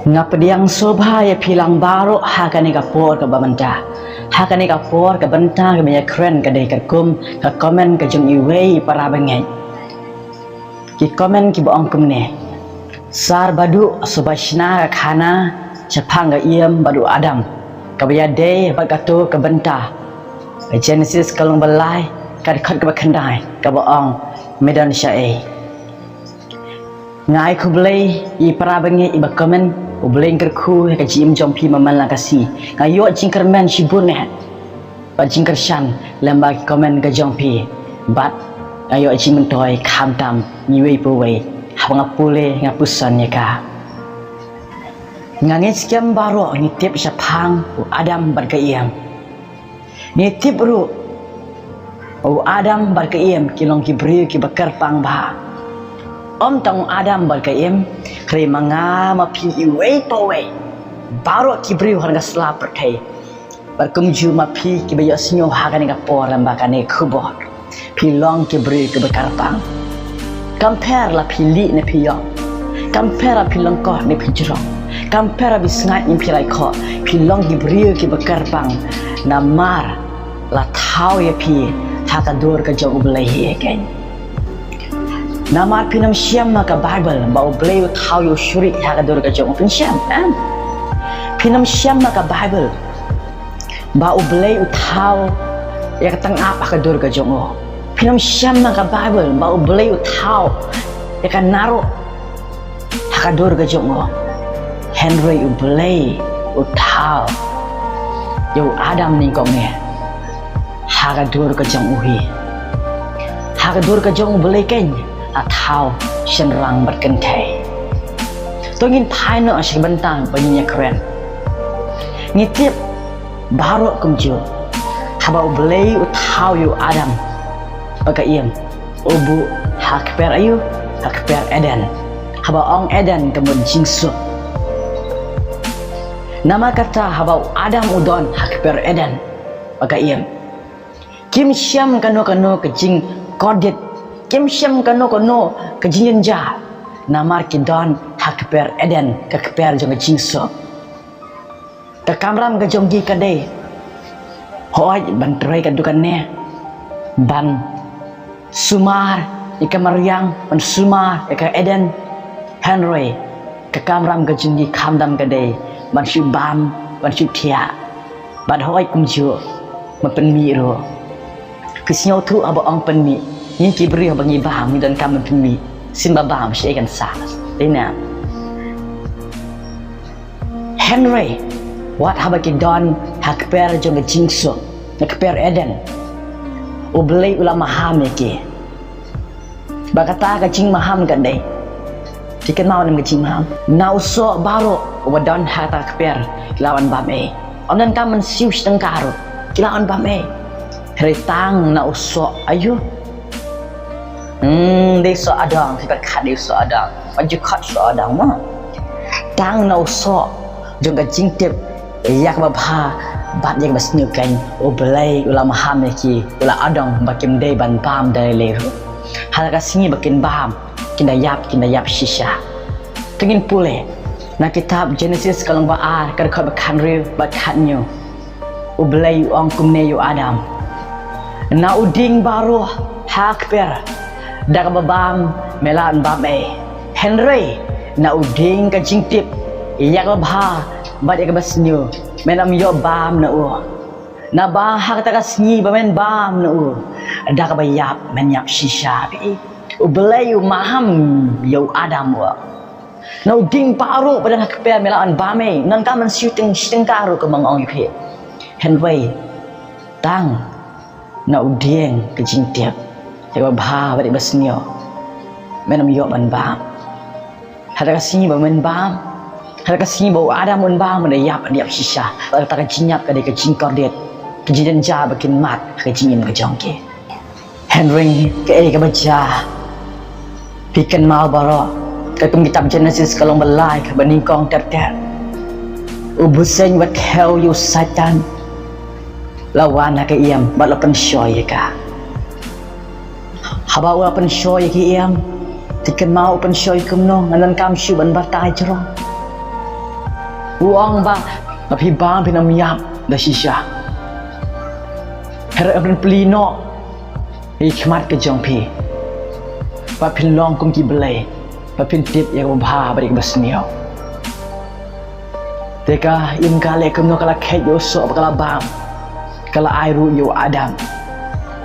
Ngapediang sobha ya pilang baru hakane kapor ke bamanta. Hakane kapor ke benta ke banyak keren ke dai kum ke komen ke jung iwei para bengai. Ki komen ki boong kumne. Sar badu subashna ke khana cepang ke iem badu Adam. Ke banyak dai bagatu ke benta. Genesis kalung belai ke dekat ke bakandai ke boong medan syai. Ngai kublai I para bengai I komen Ubeleng kerku ke jim jompi maman lakasi ngayo jingker men shibun ne ba jingker shan lamba komen ke jompi bat ngayo jim toy kham tam niwei puwei hanga pule ngapusan ya ka ngange skem baro ni tip sapang Adam berkeiem ni tip ru Adam berkeiem kilong kibri ki bakar pang ba Om tang Adam berkeiem kre manga ma pi iwei pawe baro kibri harga slap perkai berkumju ma pi ki bayo sinyo hagane ka por lambakane khubor pi long kibri ke bekarpang compare la pi li ne pi yo compare pi long ko ne pi jro compare bi sngai in pi lai ko pi long kibri ke bekarpang namar la thau ya pi hakador ka jog belai again Nama pinam siam maka Bible bau beliau tahu yo syuri hakador ka jong pin siam pinam siam maka Bible bau beliau tahu ya tengah hakador ka jong pinam siam maka Bible bau beliau tahu ya kan naruh hakador ka jong Henry beliau tahu yo Adam ning kong ne hakador ka jong uhi hakador ka jong beliau ken atau senrang berkentai. Tungin paino asyik bentang banyak keren. Ngitip baru kumju. Habau belai utau yu Adam. Baka iem. Ubu hakper ayu hakper Eden. Habau ong Eden kemun jingsu. Nama kata habau Adam udon hakper Eden. Baka iem. Kim syam kano ke jing kodit Kim syam kano ke jingin ja namar ki don hakper Eden ke keper jong jingso ke kamram ke jonggi ka dei hoi ban trei ka dukan ne ban sumar ika maryang ban sumar ika Eden Henry ke kamram ke jonggi kamdam ka dei ban shubam ban shutia ban hoi kumju ma penmi ro kisnyo tu abo ong penmi Yin kibri bangi baham dan kamu pemi simba baham sih kan salas. Tina Henry, what habaki don hakper jong jingso, hakper Eden. Ublei ulama ham yake. Bakata ka jing maham kan deh. Tiken mau nem ka jing maham. Nauso baro wadon hakper lawan bame. Onan kamen siu setengkaro lawan bame. Heritang nauso ayu. Dia so adang, kita kat dia so adang, baju kat so adang mah. Tang nau so, juga jingtip, yak babha, bat yang basnyukan, belai ulama ham lagi, ulah adang bakim day ban bam dari leru. Hal kasini bakin bam, kinda yap shisha. Tengin pule, na kitab Genesis kalung baar, kadang bakan real, bakatnyo, belai ong kumne yu Adam. Na uding baru hakper. Dak babam melan bame Henry na uding ka jingtip yak babha bad yak basnyo menam yo bam na u na ba hak ta kasnyi bamen bam na u dak bayap menyap shisha bi ubelai maham yo Adam wa na uding paru pada hak pe melan bame nan ka man shooting karu ke mangong iphe Henry tang na uding ka jingtip Jawa bah balik basnyo, menam yok ban bam. Hada kasih bamen bam, hada kasih bau ada mun bam ada yap sisa. Lalu tak jinyap kade ke jingkor det, ke jidan ja bakin mat ke jingin ke jongke. Henry ke ke baca, pikan mau baro, ke kitab Genesis kalong belai ke beningkong terter. Ubuseng wat hell you Satan, lawan ke iam balapan shoy ka. Haba open shoy ki iam tiken mau open shoy kumno nganan kam shu ban batai jero uang bang tapi bang pinam yap dah shisha hera apun pelino hikmat ke jong pi pa pin long kum ki belai pa pin tip yang bha bari basniao teka im kale kum no kala khet yo so kala bam kala ai ru yo adam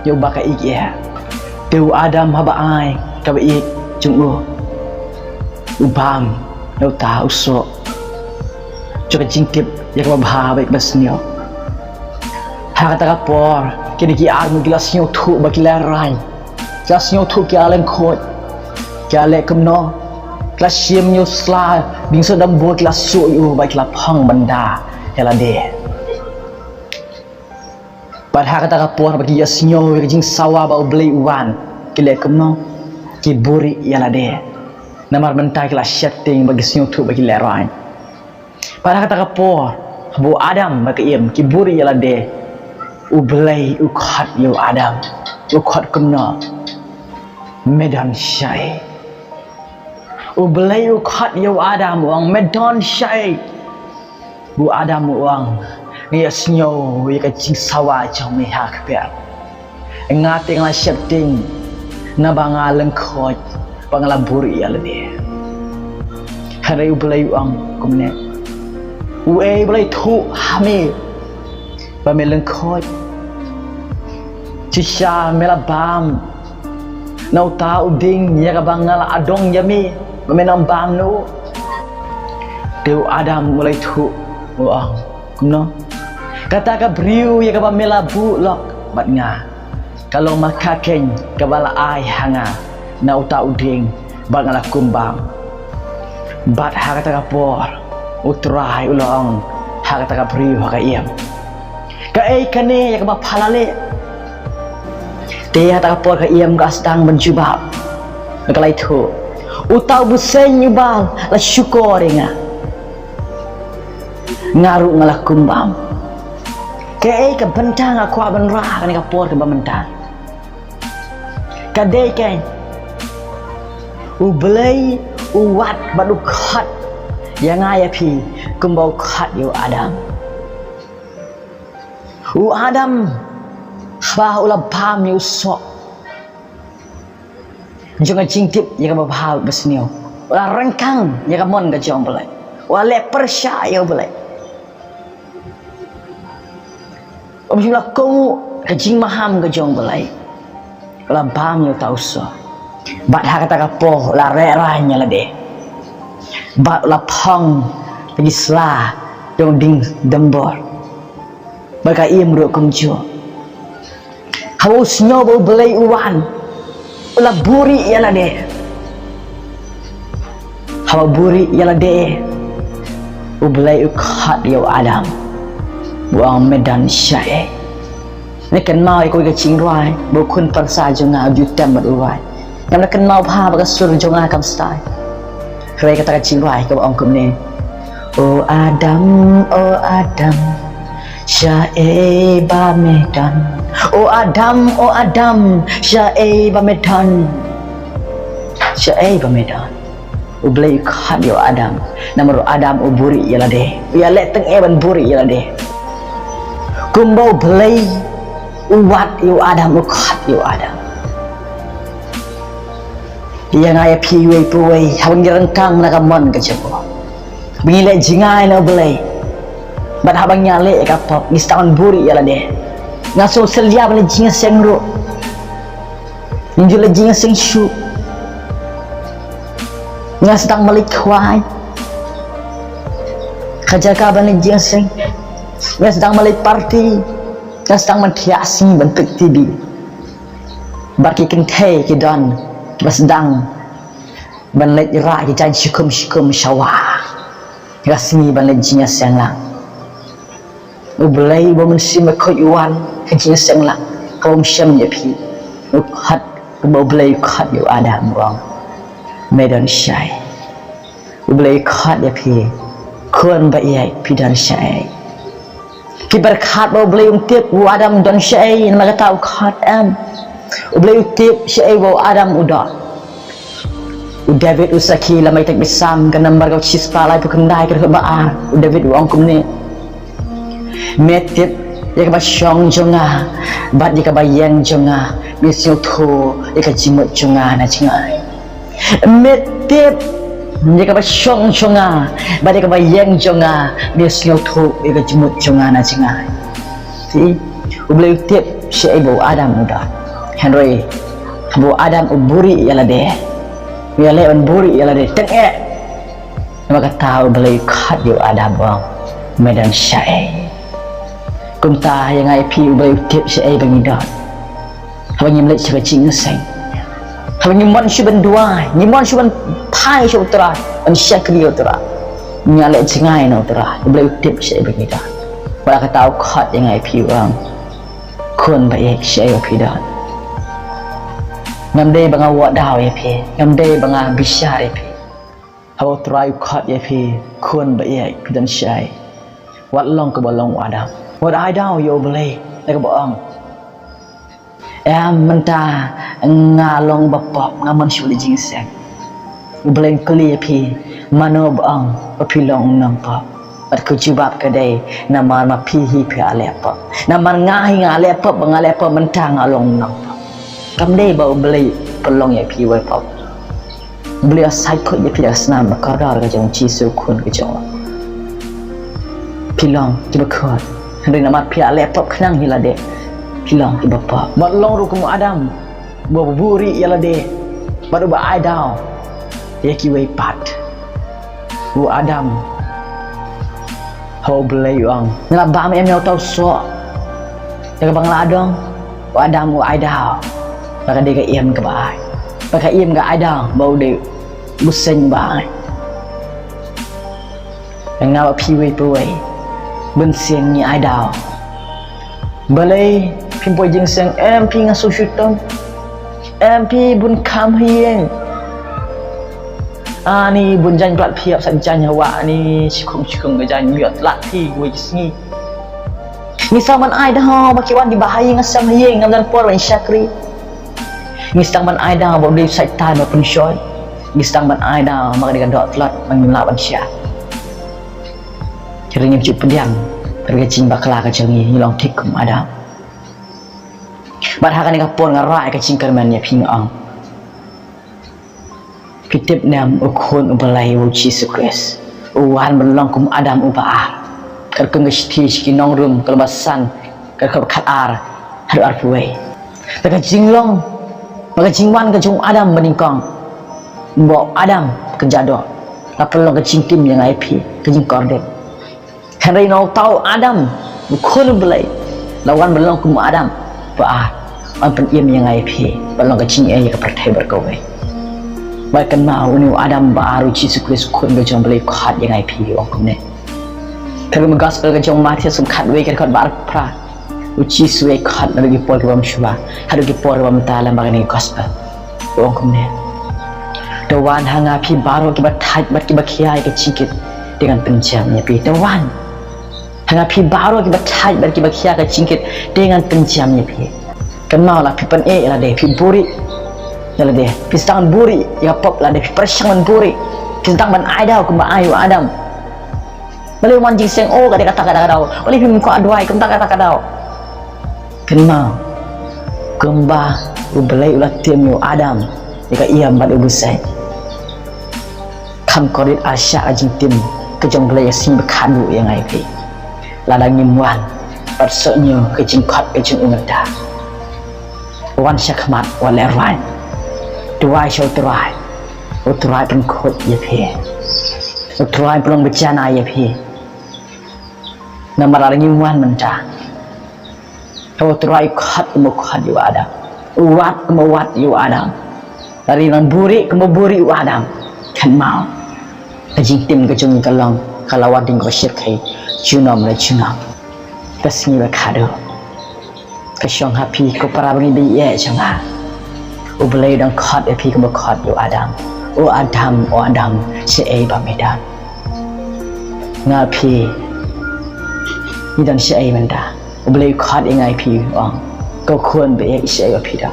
yo baka ik ya tu adam haba ai ka ba ik chung u bam yo ta uso cho ka jingtip ya ka bha bari basniao ha kata ka por kini ki ar mu gilas nyo thu ba kila rai jas nyo thu ki alen khot ki ale kum no kelas siam nyo sla bing so dam bo kelas su yu ba kila phang banda hela de bad ha kata ka por ba ki yas nyo ki jing sawa ba blai uwan ki le kum no ki buri yala de namar mentai kelas setting ba ki nyo thu ba kila rai bad ha kata ka por bu adam ba ki im ki buri yala de u belai u khat yo adam u khat kumna medan syai u belai u khat yo adam wang medan syai bu adam wang ngia snyo ye ka jing sawa jong me ha kper nga ting la setting na banga leng khoj bangala buri ya le hari u belai wang kumne u e belai thu hame ba me leng khoj Cisha mela bam nau ta uding ya ka bangala adong yami menam bam no teu adam mulai thu wang kumno kata ka briu ya ka mela bu lok bat nga kalau maka keng ka bala ai hanga nau ta uding bangala kumbang bat ha kata ka por utrai ulong ha kata ka briu ha ka iam ka ei kane ya ka phalale dia tak por ka iam gas dang menjubab kalai thu utau busen nyubal la syukur nga ngaru ngalah kumbam ke ai ka bentang aku aban ra kan ka por ka bentang ka dei kan u belai u wat badu khat yang ai pi kumbau khat yo adam u adam bah ulah paham ni usok jangan cingtip ya ka bahau besnio ulah rengkang ya ka mon ka jong belai ulah le percaya belai ulah kau ka jing maham ka jong belai ulah paham yo tau so bat ha kata ka po ulah re ranya la de bat ulah phang pergi sla dong ding dembor baka im ro kum jo hausnya bau belai uwan ulah buri yala de hawa buri yala de u belai u khat yo adam wang medan syai ni kan mau ko ga ching roi bo kun parsa jonga ju tem mat uwai nam na kan mau pha ba sur jonga kam stai kre kata ka ching roi ko ong kum ne o adam syai ba medan O Adam, syai ba medan u belai khat yo adam namro adam u buri yala de ya le teng e ban buri yala de kumbau belai u wat yo adam u khat yo adam yang ai pi we pu we haun rengkang na kamon ka cepo bingile jingai na belai bat habang nyale ka pop nistawan buri yala de ngaso selia bale jinga sengro ninjula jinga seng shu ngas tang malik khwai kerja ka bale jinga seng ngas tang malik party ngas tang mentiasi bentuk TV baki kentei ki don bas dang ban lek ra ki jan shikum shawa rasmi ban lek jinga seng lang u belai bo men sim ko yuan jinga seng lang kaum syam ya pi u khat bo belai khat yo adam wang medan syai u belai khat ya pi kon ba yai pi dan syai ki berkhat bo belai tiap u adam dan syai nama kata u khat am u belai tiap syai bo adam udah David usaki la mai tak besam kan nambar kau cispa lai pekendai ke baar David wong kum ni metip ya ka syong jonga bat ya ka bayang jonga misyo tho ya ka jimut jonga na jingai metip ya ka syong jonga bat ya ka bayang jonga misyo tho ya ka jimut jonga na jingai si ublay tip si ibu Adam udah Henry ibu Adam uburi ya la deh Ia lewan buri ia lade tengek. Maka tahu beli kat yu ada bang medan syai. Kumta yang ai pi beli tip syai bangidot. Haba nyimlet syai cing seng. Haba nyimon syuban dua, nyimon syuban pai syai utara, an syakri utara. Nyale cingai no utara, beli tip syai bangidot. Maka tahu kat yang ai pi bang kun baik syai bangidot. Ngamde banga wak daw ya pi, ngamde banga bisyar ya pi. Hawa try cut ya pi, kun baik dan syai. Wat long ke bolong wadam. Wat ai daw yo boleh, nak bohong. Mentah ngalong bapok ngaman syuli jingseng. Boleh keli ya pi, mano bohong, papilong nang pop. Bat ku jubab kedai, nama ma pihi pi alepop. Nama ngahi ngalepop, bangalepop mentah ngalong nang pop. Kamde bau beli pelong ya pi wai pop. Beli asai kot ya pi asnam makadar ke jong cisu kun ke jong. Pilong tiba kot. Hendak nama pi laptop kenang hilade. Pilong tiba pop. Bat long ru kamu Adam. Bawa buri ya lade. Baru ba ai daw. Ya ki wai pat. Bu Adam. Hau beli uang. Nela bam em nyau tau so. Ya bang ladong. Bu Adam bu ai daw. Maka dia ke iam ke baik. Maka iam ke ada bau dia buseng baik. Yang ngawa piwe piwe bensiang ni ada. Balai pimpoi jingseng MP ngasuh syutung. MP bun kam hieng. Ni bun jan plat piap sanjanya wa ni cikung ke jan miot lati gue sini. Ni saman ai dah makiwan dibahaya ngasam hieng ngamdan por wan syakri. Ngistang ban ai dah boleh syaitan maupun syoi. Ngistang ban ai dah maka dia dok telat mengelawan syah. Ceringnya cukup pediam. Pergi cing bakla ke cengi hilong tik kum ada. Barhakan ni kapon ngarai ke cing kerman ya pingong. Kitip nam ukun ubelai uci sukres. Uwan berlong kum Adam ubah. Kerkeng gesti kinong rum kelebasan kerkat ar haru arpuai. Taka jinglong maka jingwan ke jung Adam meningkong. Mbok Adam ke jadok. Lapelong ke cingtim yang IP ke jing kordek. Henry no tahu Adam bukan belai. Lawan belong ke Adam. Ba an pen iam yang IP belong ke cing ke pertai berkawai. Baik mau ni Adam baru Yesus Kristus kun ke jong belai khat yang IP wong kumne. Kalau gospel ke jong mati sum khat we ke khat bar pra. Uci suai khat lagi por ke bam syua hadu ke por bam taala magani gospel wong kumne dawan hanga pi baro ke bathaj bat ke bakhia ke cikit dengan penjamnya pi dawan hanga pi baro ke bathaj bat ke bakhia ke cikit dengan penjamnya pi kenal lah pi pen lah deh pi buri lah deh pi stang buri ya pop lah deh pi persangan buri pi stang ban aidau ke ba ayu Adam boleh manjing seng kata dau boleh pi ko adwai kata dau kenal kembah ubelai ulah tiam yu Adam jika ia bat ubusai kam korit asya ajing tim kejong belai sing bekadu yang IP ladang nyimwan personyo kejing kot kejing ungeda wan syakmat wan lerwan dua show terai uturai pengkot ya pi uturai pelong bencana ya pi nama ladang nyimwan mentah kau terai khat khat yu Adam wat yu Adam dari nan buri ke buri yu Adam kan mau kejing tim kejung kalong kalawat ding ko syirkai junam la junam tasni la kado kasyong happy ko para bangi bi ye changa ubelai dang khat api ke khat yu Adam o Adam se ai ba medan ngapi ni dan se ai menda boleh khat yang IP orang kau kuan be isai api dah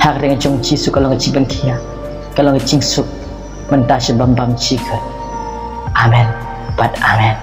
hak dengan jong cisu kalau ngeciban kia kalau ngecing suk mentah sebam-bam cikat. Amin. But amin.